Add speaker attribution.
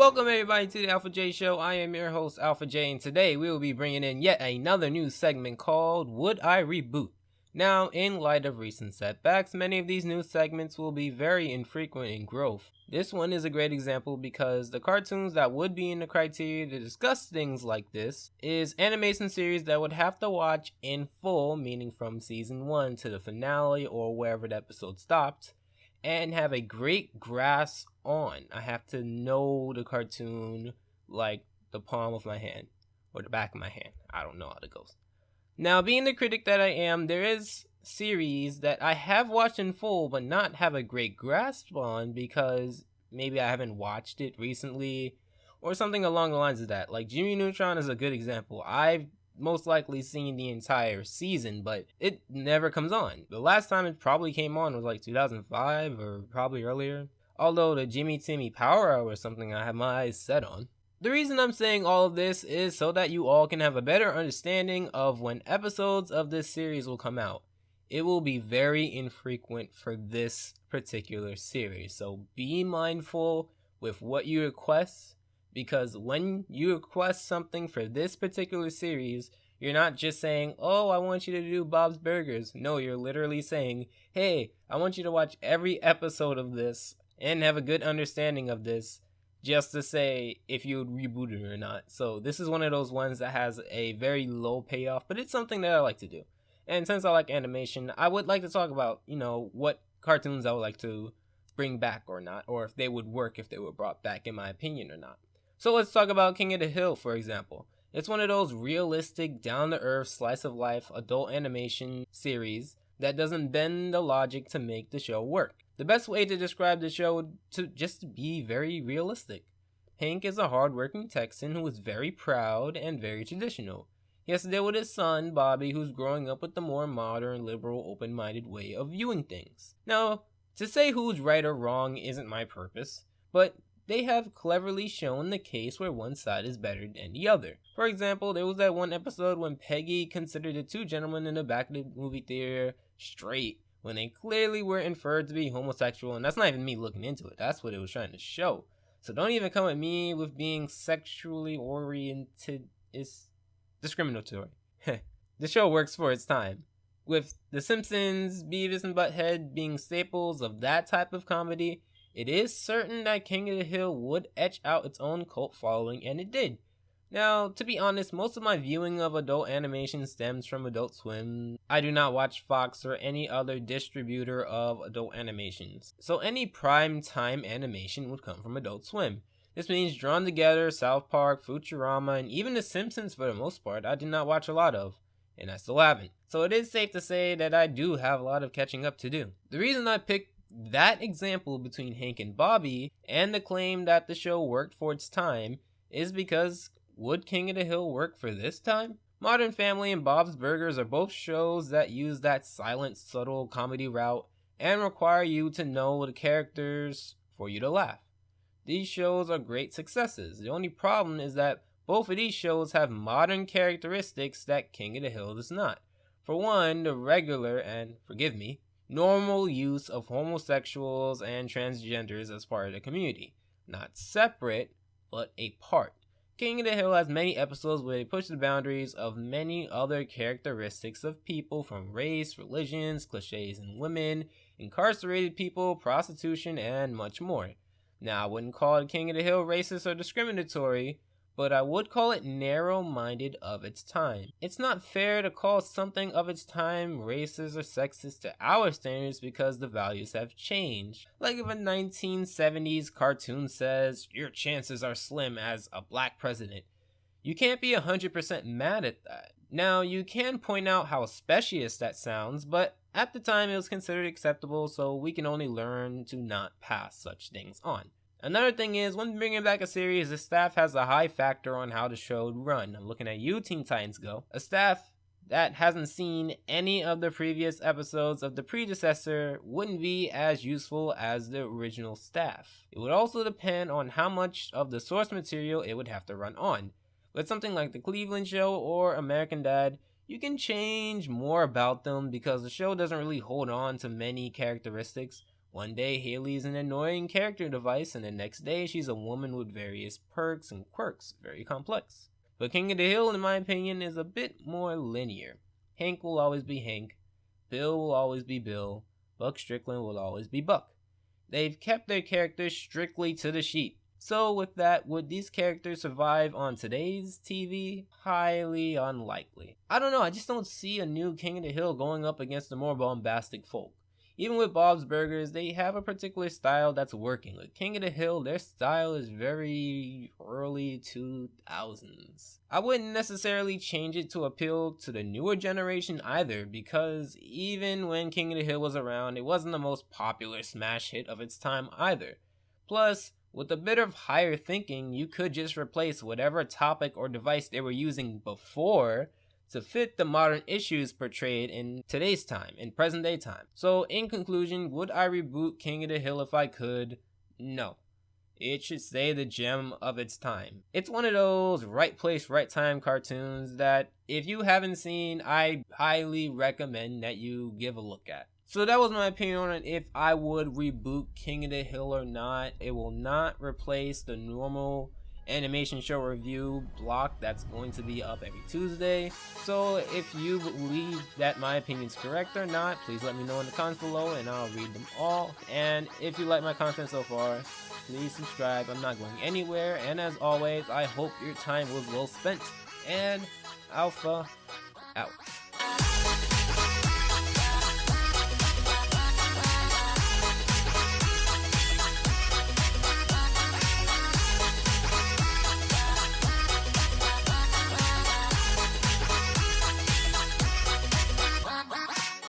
Speaker 1: Welcome everybody to the Alpha J Show. I am your host Alpha J, and today we will be bringing in yet another new segment called Would I Reboot? Now, in light of recent setbacks, many of these new segments will be very infrequent in growth. This one is a great example because the cartoons that would be in the criteria to discuss things like this is animation series that would have to watch in full, meaning from season 1 to the finale or wherever the episode stopped, and have a great grasp on. I have to know the cartoon like the palm of my hand or the back of my hand. I don't know how it goes. Now, being the critic that I am, there is series that I have watched in full but not have a great grasp on because maybe I haven't watched it recently or something along the lines of that. Like Jimmy Neutron is a good example. I've most likely seen the entire season, but it never comes on. The last time it probably came on was like 2005 or probably earlier. Although the Jimmy Timmy Power Hour is something I have my eyes set on. The reason I'm saying all of this is so that you all can have a better understanding of when episodes of this series will come out. It will be very infrequent for this particular series, so be mindful with what you request, because when you request something for this particular series, you're not just saying, oh, I want you to do Bob's Burgers. No, you're literally saying, hey, I want you to watch every episode of this and have a good understanding of this, just to say if you would reboot it or not. So this is one of those ones that has a very low payoff, but it's something that I like to do. And since I like animation, I would like to talk about, what cartoons I would like to bring back or not, or if they would work if they were brought back, in my opinion, or not. So let's talk about King of the Hill, for example. It's one of those realistic, down-to-earth, slice-of-life adult animation series that doesn't bend the logic to make the show work. The best way to describe the show would to just be very realistic. Hank is a hard-working Texan who is very proud and very traditional. He has to deal with his son, Bobby, who's growing up with the more modern, liberal, open-minded way of viewing things. Now, to say who's right or wrong isn't my purpose, but they have cleverly shown the case where one side is better than the other. For example, there was that one episode when Peggy considered the two gentlemen in the back of the movie theater straight, when they clearly were inferred to be homosexual, and that's not even me looking into it, that's what it was trying to show. So don't even come at me with being sexually oriented is discriminatory. The show works for its time. With The Simpsons, Beavis and Butthead being staples of that type of comedy, it is certain that King of the Hill would etch out its own cult following, and it did. Now, to be honest, most of my viewing of adult animation stems from Adult Swim. I do not watch Fox or any other distributor of adult animations, so any prime time animation would come from Adult Swim. This means Drawn Together, South Park, Futurama, and even The Simpsons for the most part I did not watch a lot of, and I still haven't. So it is safe to say that I do have a lot of catching up to do. The reason I picked that example between Hank and Bobby and the claim that the show worked for its time is because would King of the Hill work for this time? Modern Family and Bob's Burgers are both shows that use that silent, subtle comedy route and require you to know the characters for you to laugh. These shows are great successes. The only problem is that both of these shows have modern characteristics that King of the Hill does not. For one, the regular and, forgive me, normal use of homosexuals and transgenders as part of the community. Not separate, but a part. King of the Hill has many episodes where they push the boundaries of many other characteristics of people, from race, religions, cliches in women, incarcerated people, prostitution, and much more. Now, I wouldn't call King of the Hill racist or discriminatory, but I would call it narrow-minded of its time. It's not fair to call something of its time racist or sexist to our standards because the values have changed. Like if a 1970s cartoon says, your chances are slim as a black president. You can't be 100% mad at that. Now, you can point out how specious that sounds, but at the time it was considered acceptable, so we can only learn to not pass such things on. Another thing is, when bringing back a series, the staff has a high factor on how the show would run. I'm looking at you, Teen Titans Go. A staff that hasn't seen any of the previous episodes of the predecessor wouldn't be as useful as the original staff. It would also depend on how much of the source material it would have to run on. With something like The Cleveland Show or American Dad, you can change more about them because the show doesn't really hold on to many characteristics, One day Haley's an annoying character device, and the next day she's a woman with various perks and quirks, very complex. But King of the Hill, in my opinion, is a bit more linear. Hank will always be Hank, Bill will always be Bill, Buck Strickland will always be Buck. They've kept their characters strictly to the sheet. So with that, would these characters survive on today's TV? Highly unlikely. I don't know, I just don't see a new King of the Hill going up against the more bombastic folk. Even with Bob's Burgers, they have a particular style that's working. With King of the Hill, their style is very early 2000s. I wouldn't necessarily change it to appeal to the newer generation either, because even when King of the Hill was around, it wasn't the most popular smash hit of its time either. Plus, with a bit of higher thinking, you could just replace whatever topic or device they were using before to fit the modern issues portrayed in today's time, in present day time. So in conclusion, would I reboot King of the Hill if I could? No. It should stay the gem of its time. It's one of those right place, right time cartoons that if you haven't seen, I highly recommend that you give a look at. So that was my opinion on if I would reboot King of the Hill or not. It will not replace the normal animation show review block that's going to be up every Tuesday. So if you believe that my opinion is correct or not, please let me know in the comments below and I'll read them all. And if you like my content so far, please subscribe. I'm not going anywhere, and as always, I hope your time was well spent. And Alpha out.